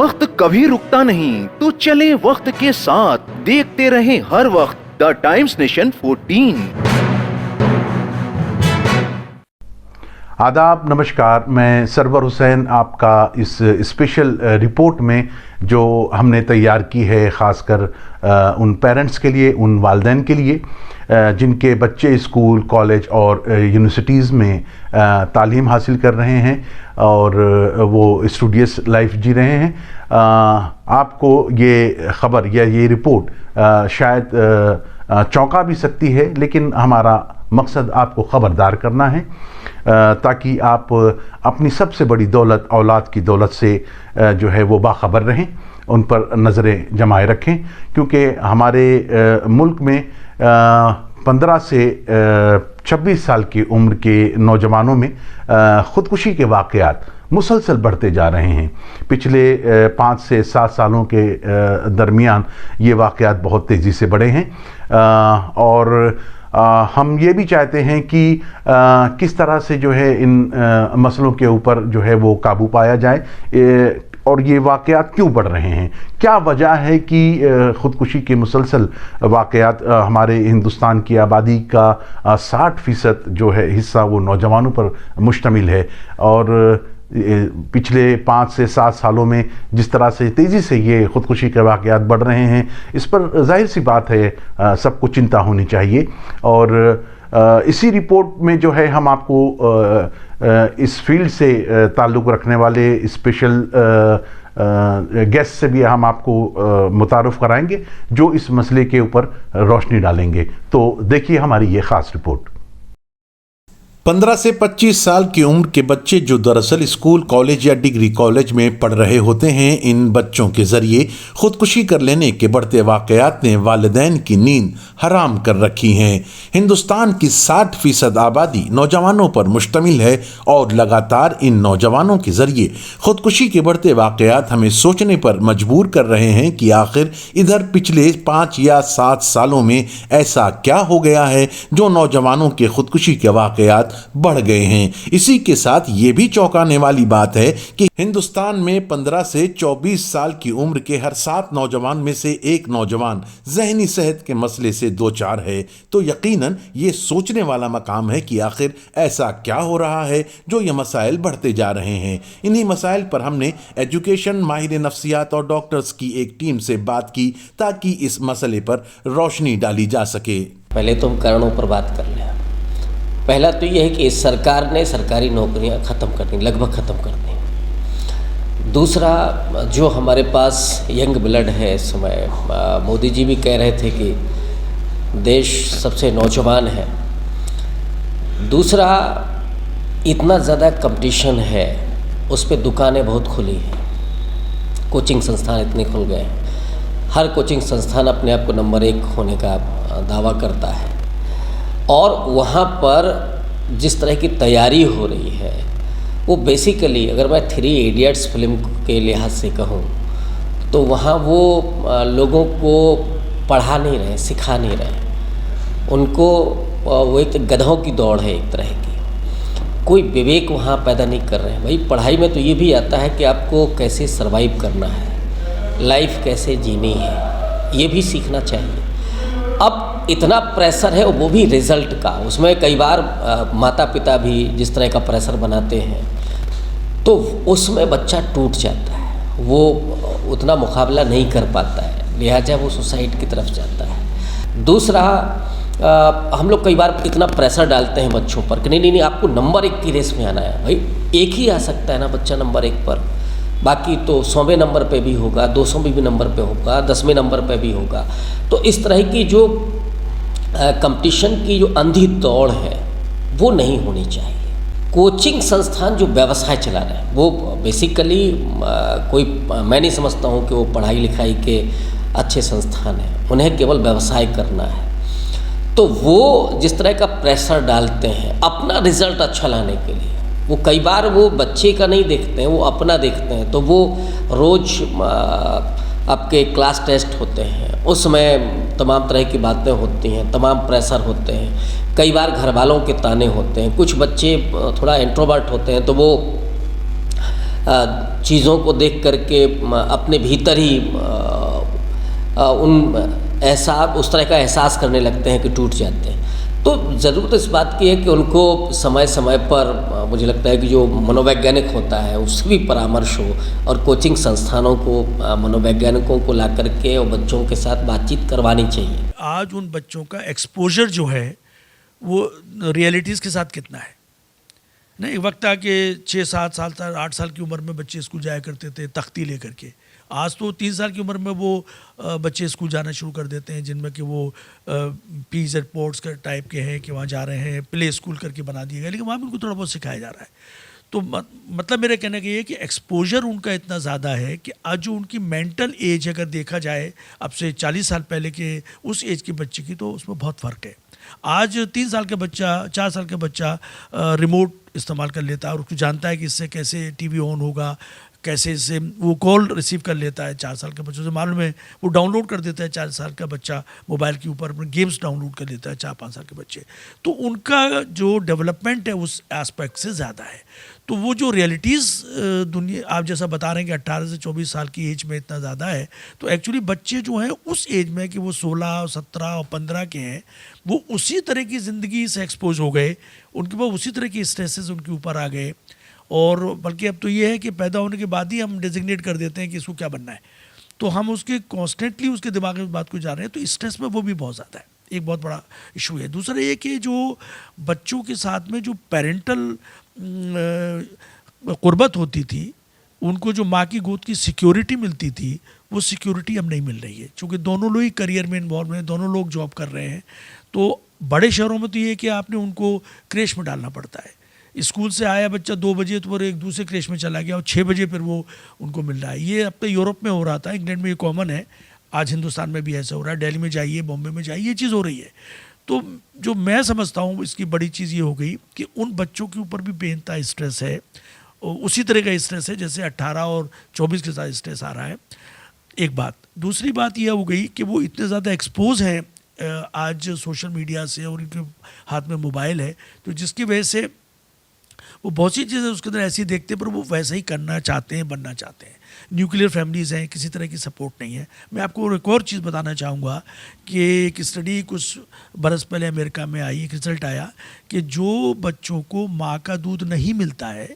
वक्त कभी रुकता नहीं, तो चले वक्त के साथ, देखते रहे हर वक्त द टाइम्स नेशन 14। आदाब, नमस्कार। मैं सरवर हुसैन आपका इस स्पेशल रिपोर्ट में जो हमने तैयार की है ख़ासकर उन पेरेंट्स के लिए, उन वालिदैन के लिए जिनके बच्चे स्कूल, कॉलेज और यूनिवर्सिटीज़ में तालीम हासिल कर रहे हैं और वो स्टूडियस लाइफ जी रहे हैं। आपको ये ख़बर या ये रिपोर्ट शायद चौंका भी सकती है, लेकिन हमारा मकसद आपको ख़बरदार करना है ताकि आप अपनी सबसे बड़ी दौलत, औलाद की दौलत से जो है वो बाखबर रहें, उन पर नज़रें जमाए रखें। क्योंकि हमारे मुल्क में 15 से 26 साल की उम्र के नौजवानों में ख़ुदकुशी के वाक़यात मुसलसल बढ़ते जा रहे हैं। पिछले 5 से 7 सालों के दरमियान ये वाक़यात बहुत तेज़ी से बढ़े हैं और हम ये भी चाहते हैं कि किस तरह से जो है इन मसलों के ऊपर जो है वो काबू पाया जाए और ये वाक़यात क्यों बढ़ रहे हैं, क्या वजह है कि ख़ुदकुशी के मुसलसल वाक़यात हमारे हिंदुस्तान की आबादी का 60% जो है हिस्सा वो नौजवानों पर मुश्तमिल है। और पिछले 5 से 7 सालों में जिस तरह से तेज़ी से ये ख़ुदकुशी के वाक़यात बढ़ रहे हैं, इस पर ज़ाहिर सी बात है सबको चिंता होनी चाहिए। और इसी रिपोर्ट में जो है हम आपको इस फील्ड से ताल्लुक़ रखने वाले स्पेशल गेस्ट से भी हम आपको मुतारुफ़ कराएंगे जो इस मसले के ऊपर रोशनी डालेंगे। तो देखिए हमारी ये ख़ास रिपोर्ट। 15 से 25 साल की उम्र के बच्चे जो दरअसल स्कूल, कॉलेज या डिग्री कॉलेज में पढ़ रहे होते हैं, इन बच्चों के ज़रिए ख़ुदकुशी कर लेने के बढ़ते वाक़यात ने वालिदैन की नींद हराम कर रखी हैं। हिंदुस्तान की 60% आबादी नौजवानों पर मुश्तमिल है और लगातार इन नौजवानों के ज़रिए ख़ुदकुशी के बढ़ते वाक़यात हमें सोचने पर मजबूर कर रहे हैं कि आखिर इधर पिछले 5 या 7 सालों में ऐसा क्या हो गया है जो नौजवानों के ख़ुदकुशी के वाक़यात बढ़ गए हैं। इसी के साथ ये भी चौंकाने वाली बात है कि हिंदुस्तान में 15 से 24 साल की उम्र के हर 7 नौजवान में से एक नौजवान ज़हनी सेहत के मसले से दो चार है। तो यकीनन ये सोचने वाला मकाम है कि आखिर ऐसा क्या हो रहा है जो ये मसाइल बढ़ते जा रहे हैं। इन्हीं मसाइल पर हमने एजुकेशन, माहिर नफ्सियात और डॉक्टर्स की एक टीम से बात की ताकि इस मसले पर रोशनी डाली जा सके। पहले तो हम कारणों पर बात कर लें। पहला तो ये है कि इस सरकार ने सरकारी नौकरियां ख़त्म कर दी, लगभग ख़त्म कर दी। दूसरा, जो हमारे पास यंग ब्लड है इस समय, मोदी जी भी कह रहे थे कि देश सबसे नौजवान है। दूसरा, इतना ज़्यादा कंपटीशन है, उस पर दुकानें बहुत खुली हैं, कोचिंग संस्थान इतने खुल गए हैं। हर कोचिंग संस्थान अपने आप को नंबर 1 होने का दावा करता है और वहाँ पर जिस तरह की तैयारी हो रही है वो बेसिकली, अगर मैं 3 इडियट्स फिल्म के लिहाज से कहूँ तो वहाँ वो लोगों को पढ़ा नहीं रहे, सिखा नहीं रहे। उनको वो एक गधों की दौड़ है, एक तरह की कोई विवेक वहाँ पैदा नहीं कर रहे हैं। भाई पढ़ाई में तो ये भी आता है कि आपको कैसे सरवाइव करना है, लाइफ कैसे जीनी है, ये भी सीखना चाहिए। अब इतना प्रेशर है, वो भी रिज़ल्ट का। उसमें कई बार माता पिता भी जिस तरह का प्रेशर बनाते हैं तो उसमें बच्चा टूट जाता है, वो उतना मुकाबला नहीं कर पाता है, लिहाजा वो सुसाइड की तरफ जाता है। दूसरा, हम लोग कई बार इतना प्रेशर डालते हैं बच्चों पर कि नहीं आपको नंबर 1 की रेस में आना है। भाई एक ही आ सकता है ना बच्चा नंबर 1 पर, बाकी तो 100वें नंबर पे भी होगा, 200वें भी नंबर पे होगा, 10वें नंबर पे भी होगा। तो इस तरह की जो कंपटीशन की जो अंधी दौड़ है वो नहीं होनी चाहिए। कोचिंग संस्थान जो व्यवसाय चला रहे हैं वो बेसिकली कोई, मैं नहीं समझता हूँ कि वो पढ़ाई लिखाई के अच्छे संस्थान हैं, उन्हें केवल व्यवसाय करना है। तो वो जिस तरह का प्रेशर डालते हैं अपना रिज़ल्ट अच्छा लाने के लिए, वो कई बार वो बच्चे का नहीं देखते हैं, वो अपना देखते हैं। तो वो रोज़ आपके क्लास टेस्ट होते हैं, उसमें तमाम तरह की बातें होती हैं, तमाम प्रेशर होते हैं, कई बार घर वालों के ताने होते हैं। कुछ बच्चे थोड़ा इंट्रोवर्ट होते हैं तो वो चीज़ों को देख करके अपने भीतर ही उस तरह का एहसास करने लगते हैं कि टूट जाते हैं। तो ज़रूरत इस बात की है कि उनको समय समय पर मुझे लगता है कि जो मनोवैज्ञानिक होता है उसकी भी परामर्श हो, और कोचिंग संस्थानों को मनोवैज्ञानिकों को ला करके और बच्चों के साथ बातचीत करवानी चाहिए। आज उन बच्चों का एक्सपोजर जो है वो रियलिटीज़ के साथ कितना है ना। एक वक्त था कि 6-7 साल 8 साल की उम्र में बच्चे स्कूल जाया करते थे तख्ती लेकर के। आज तो 3 साल की उम्र में वो बच्चे स्कूल जाना शुरू कर देते हैं, जिनमें कि वो पीज एंड पोर्ट्स का टाइप के हैं कि वहाँ जा रहे हैं, प्ले स्कूल करके बना दिया गया, लेकिन वहाँ भी उनको थोड़ा बहुत सिखाया जा रहा है। तो मतलब मेरे कहने का ये है कि एक्सपोजर उनका इतना ज़्यादा है कि आज जो उनकी मेंटल एज अगर देखा जाए अब से 40 साल पहले के उस एज के बच्चे की, तो उसमें बहुत फ़र्क है। आज 3 साल का बच्चा 4 साल का बच्चा रिमोट इस्तेमाल कर लेता है और उसको जानता है कि इससे कैसे टीवी ऑन होगा, कैसे इससे वो कॉल रिसीव कर लेता है। 4 साल के बच्चों से मालूम है, वो डाउनलोड कर देता है। 4 साल का बच्चा मोबाइल के ऊपर अपने गेम्स डाउनलोड कर लेता है 4-5 साल के बच्चे। तो उनका जो डेवलपमेंट है उस एस्पेक्ट से ज़्यादा है। तो वो जो रियलिटीज़ दुनिया आप जैसा बता रहे हैं कि 18 से 24 साल की एज में इतना ज़्यादा है, तो एक्चुअली बच्चे जो हैं उस एज में कि वो 16, 17 और 15 के हैं, वो उसी तरह की ज़िंदगी से एक्सपोज हो गए, उनके पास उसी तरह की स्ट्रेसेस उनके ऊपर आ गए। और बल्कि अब तो ये है कि पैदा होने के बाद ही हम डेजिग्नेट कर देते हैं कि इसको क्या बनना है, तो हम उसके कॉन्स्टेंटली उसके दिमाग में बात को जा रहे हैं, तो स्ट्रेस में वो भी बहुत ज़्यादा है। एक बहुत बड़ा इशू है। दूसरा ये कि जो बच्चों के साथ में जो पेरेंटल कुर्बत होती थी, उनको जो माँ की गोद की सिक्योरिटी मिलती थी, वो सिक्योरिटी अब नहीं मिल रही है। क्योंकि दोनों लोग ही करियर में इन्वॉल्व हैं, दोनों लोग जॉब कर रहे हैं। तो बड़े शहरों में तो ये है कि आपने उनको क्रेश में डालना पड़ता है। स्कूल से आया बच्चा 2 बजे तो वो एक दूसरे क्रेश में चला गया और 6 बजे फिर वो उनको मिल रहा है। ये अब तो यूरोप में हो रहा था, इंग्लैंड में ये कॉमन है, आज हिंदुस्तान में भी ऐसा हो रहा है। दिल्ली में जाइए, बॉम्बे में जाइए, ये चीज़ हो रही है। तो जो मैं समझता हूँ इसकी बड़ी चीज़ ये हो गई कि उन बच्चों के ऊपर भी बेइंतहा स्ट्रेस है, उसी तरह का स्ट्रेस है जैसे 18 और 24 के साथ स्ट्रेस आ रहा है। एक बात। दूसरी बात यह हो गई कि वो इतने ज़्यादा एक्सपोज हैं आज सोशल मीडिया से, और इनके हाथ में मोबाइल है, तो जिसकी वजह से वो बहुत सी चीज़ें उसके अंदर ऐसी देखते हैं, पर वो वैसा ही करना चाहते हैं, बनना चाहते हैं। न्यूक्लियर फैमिलीज़ हैं, किसी तरह की सपोर्ट नहीं है। मैं आपको एक और चीज़ बताना चाहूँगा कि एक स्टडी कुछ बरस पहले अमेरिका में आई, एक रिज़ल्ट आया कि जो बच्चों को माँ का दूध नहीं मिलता है,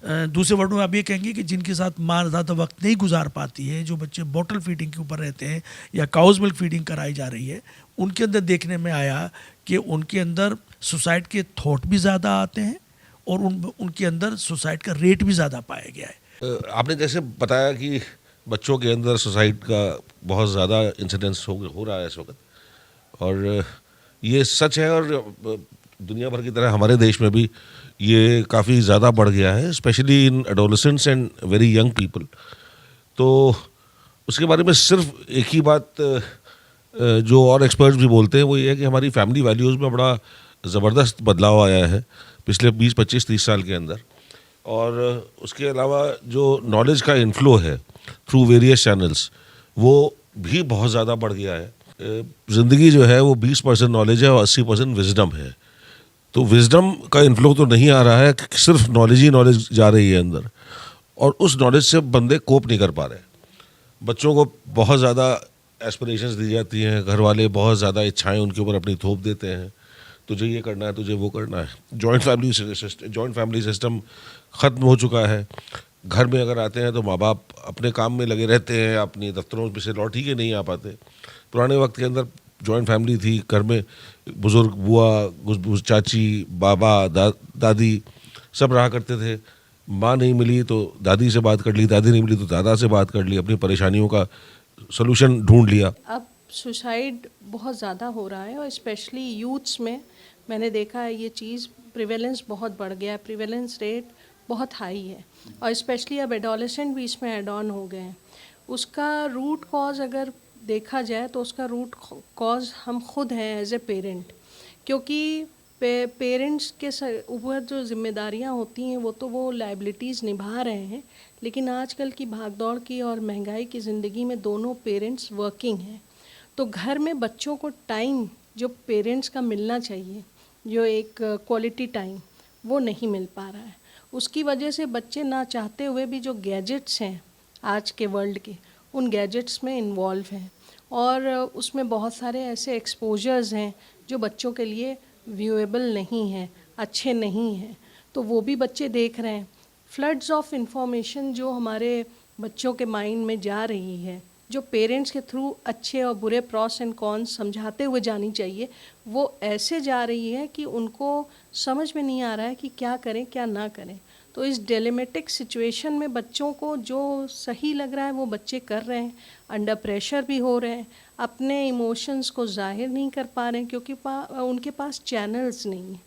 दूसरे वर्डों में आप ये कहेंगे कि जिनके साथ माँ ज़्यादा वक्त नहीं गुजार पाती है, जो बच्चे बॉटल फीडिंग के ऊपर रहते हैं या काउज मिल्क फीडिंग कराई जा रही है, उनके अंदर देखने में आया कि उनके अंदर सुसाइड के थॉट भी ज़्यादा आते हैं और उनके अंदर सुसाइड का रेट भी ज़्यादा पाया गया है। आपने जैसे बताया कि बच्चों के अंदर सुसाइड का बहुत ज़्यादा इंसिडेंस हो रहा है इस वक्त, और ये सच है, और दुनिया भर की तरह हमारे देश में भी ये काफ़ी ज़्यादा बढ़ गया है, specially in adolescents and very young people. तो उसके बारे में सिर्फ एक ही बात जो और एक्सपर्ट्स भी बोलते हैं वो ये है कि हमारी फैमिली वैल्यूज़ में बड़ा ज़बरदस्त बदलाव आया है पिछले 20, 25, 30 साल के अंदर। और उसके अलावा जो नॉलेज का इन्फ्लो है थ्रू वेरियस चैनल्स, वो भी बहुत ज़्यादा बढ़ गया है। ज़िंदगी जो है वो 20% नॉलेज है और 80% विजडम है। तो विजडम का इन्फ्लो तो नहीं आ रहा है, सिर्फ नॉलेज ही नॉलेज जा रही है अंदर, और उस नॉलेज से बंदे कोप नहीं कर पा रहे। बच्चों को बहुत ज़्यादा एस्पिरेशंस दी जाती हैं, घर वाले बहुत ज़्यादा इच्छाएं उनके ऊपर अपनी थोप देते हैं, तुझे ये करना है, तुझे वो करना है। जॉइंट फैमिली सिस्टम ख़त्म हो चुका है। घर में अगर आते हैं तो माँ बाप अपने काम में लगे रहते हैं, अपनी दफ्तरों में से लौट ही के नहीं आ पाते। पुराने वक्त के अंदर जॉइंट फैमिली थी, घर में बुज़ुर्ग, बुआ, चाची, बाबा, दादी सब रहा करते थे। माँ नहीं मिली तो दादी से बात कर ली, दादी नहीं मिली तो दादा से बात कर ली, अपनी परेशानियों का सलूशन ढूंढ लिया। अब सुसाइड बहुत ज़्यादा हो रहा है, और स्पेशली यूथ्स में मैंने देखा है ये चीज़, प्रिवेलेंस बहुत बढ़ गया है, प्रिवेलेंस रेट बहुत हाई है, और स्पेशली अब एडोलेसेंट भी इसमें एड ऑन हो गए हैं। उसका रूट कॉज अगर देखा जाए तो उसका रूट कॉज हम खुद हैं एज ए पेरेंट, क्योंकि पेरेंट्स के ऊपर जो जिम्मेदारियां होती हैं वो तो वो लाइबिलिटीज़ निभा रहे हैं, लेकिन आजकल की भागदौड़ की और महंगाई की ज़िंदगी में दोनों पेरेंट्स वर्किंग हैं, तो घर में बच्चों को टाइम जो पेरेंट्स का मिलना चाहिए, जो एक क्वालिटी टाइम, वो नहीं मिल पा रहा है। उसकी वजह से बच्चे ना चाहते हुए भी जो गैजेट्स हैं आज के वर्ल्ड के, उन गैजेट्स में इन्वॉल्व हैं और उसमें बहुत सारे ऐसे एक्सपोजर्स हैं जो बच्चों के लिए व्यूएबल नहीं हैं, अच्छे नहीं हैं, तो वो भी बच्चे देख रहे हैं। फ्लड्स ऑफ इंफॉर्मेशन जो हमारे बच्चों के माइंड में जा रही है, जो पेरेंट्स के थ्रू अच्छे और बुरे प्रॉस एंड कॉन्स समझाते हुए जानी चाहिए, वो ऐसे जा रही है कि उनको समझ में नहीं आ रहा है कि क्या करें क्या ना करें। तो इस डिलेमेटिक सिचुएशन में बच्चों को जो सही लग रहा है वो बच्चे कर रहे हैं, अंडर प्रेशर भी हो रहे हैं, अपने इमोशंस को जाहिर नहीं कर पा रहे हैं क्योंकि उनके पास चैनल्स नहीं हैं।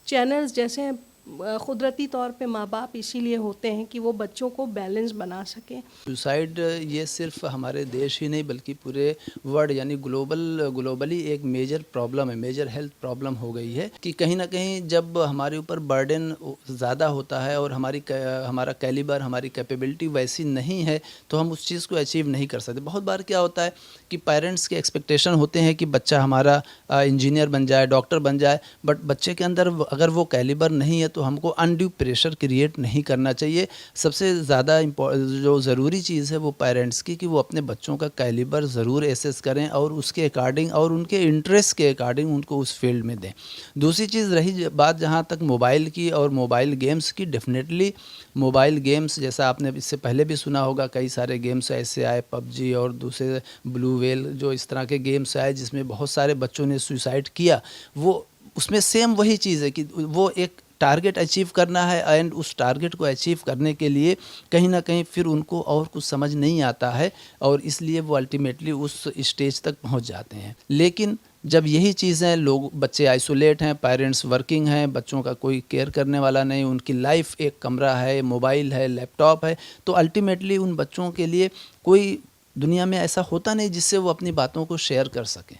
चैनल्स जैसे कुदरती तौर पे माँ बाप इसीलिए होते हैं कि वो बच्चों को बैलेंस बना सकें। सुसाइड ये सिर्फ हमारे देश ही नहीं बल्कि पूरे वर्ल्ड यानी ग्लोबली एक मेजर प्रॉब्लम है, मेजर हेल्थ प्रॉब्लम हो गई है कि कहीं ना कहीं जब हमारे ऊपर बर्डन ज़्यादा होता है और हमारा कैलिबर, हमारी कैपेबिलिटी वैसी नहीं है तो हम उस चीज़ को अचीव नहीं कर सकते। बहुत बार क्या होता है कि पेरेंट्स के एक्सपेक्टेशन होते हैं कि बच्चा हमारा इंजीनियर बन जाए, डॉक्टर बन जाए, बट बच्चे के अंदर अगर वो कैलिबर नहीं है तो हमको अनड्यू प्रेशर क्रिएट नहीं करना चाहिए। सबसे ज़्यादा जो ज़रूरी चीज़ है वो पेरेंट्स की कि वो अपने बच्चों का कैलिबर ज़रूर एसेस करें और उसके अकॉर्डिंग और उनके इंटरेस्ट के अकॉर्डिंग उनको उस फील्ड में दें। दूसरी चीज़ रही बात जहाँ तक मोबाइल की और मोबाइल गेम्स की, डेफिनेटली मोबाइल गेम्स जैसा आपने इससे पहले भी सुना होगा, कई सारे गेम्स ऐसे आए, पबजी और दूसरे ब्लू वेल, जो इस तरह के गेम्स आए जिसमें बहुत सारे बच्चों ने सुसाइड किया। वो उसमें सेम वही चीज़ है कि वो एक टारगेट अचीव करना है एंड उस टारगेट को अचीव करने के लिए कहीं ना कहीं फिर उनको और कुछ समझ नहीं आता है और इसलिए वो अल्टीमेटली उस स्टेज तक पहुंच जाते हैं। लेकिन जब यही चीज़ें बच्चे आइसोलेट हैं, पेरेंट्स वर्किंग हैं, बच्चों का कोई केयर करने वाला नहीं, उनकी लाइफ एक कमरा है, मोबाइल है, लैपटॉप है, तो अल्टीमेटली उन बच्चों के लिए कोई दुनिया में ऐसा होता नहीं जिससे वो अपनी बातों को शेयर कर सकें।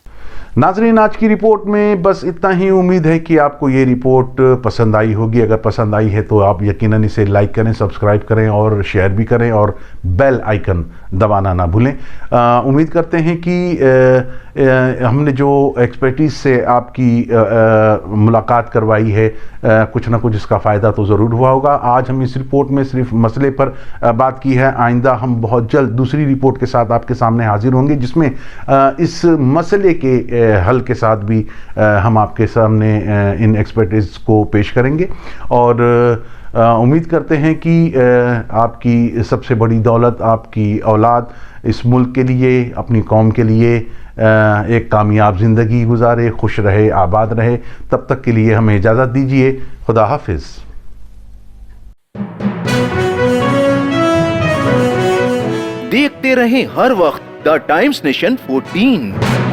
नाज़रीन, आज की रिपोर्ट में बस इतना ही। उम्मीद है कि आपको ये रिपोर्ट पसंद आई होगी। अगर पसंद आई है तो आप यकीनन इसे लाइक करें, सब्सक्राइब करें और शेयर भी करें और बेल आइकन दबाना ना भूलें। उम्मीद करते हैं कि हमने जो एक्सपर्टीज़ से आपकी मुलाकात करवाई है कुछ ना कुछ इसका फ़ायदा तो ज़रूर हुआ होगा। आज हम इस रिपोर्ट में सिर्फ मसले पर बात की है। आइंदा हम बहुत जल्द दूसरी रिपोर्ट के साथ आपके सामने हाजिर होंगे जिसमें इस मसले के हल के साथ भी हम आपके सामने इन एक्सपर्टीज़ को पेश करेंगे और उम्मीद करते हैं कि आपकी सबसे बड़ी दौलत आपकी औलाद इस मुल्क के लिए, अपनी कौम के लिए एक कामयाब ज़िंदगी गुजारे, खुश रहे, आबाद रहे। तब तक के लिए हमें इजाज़त दीजिए। खुदा हाफिज़। देखते रहें हर वक्त द टाइम्स नेशन 14।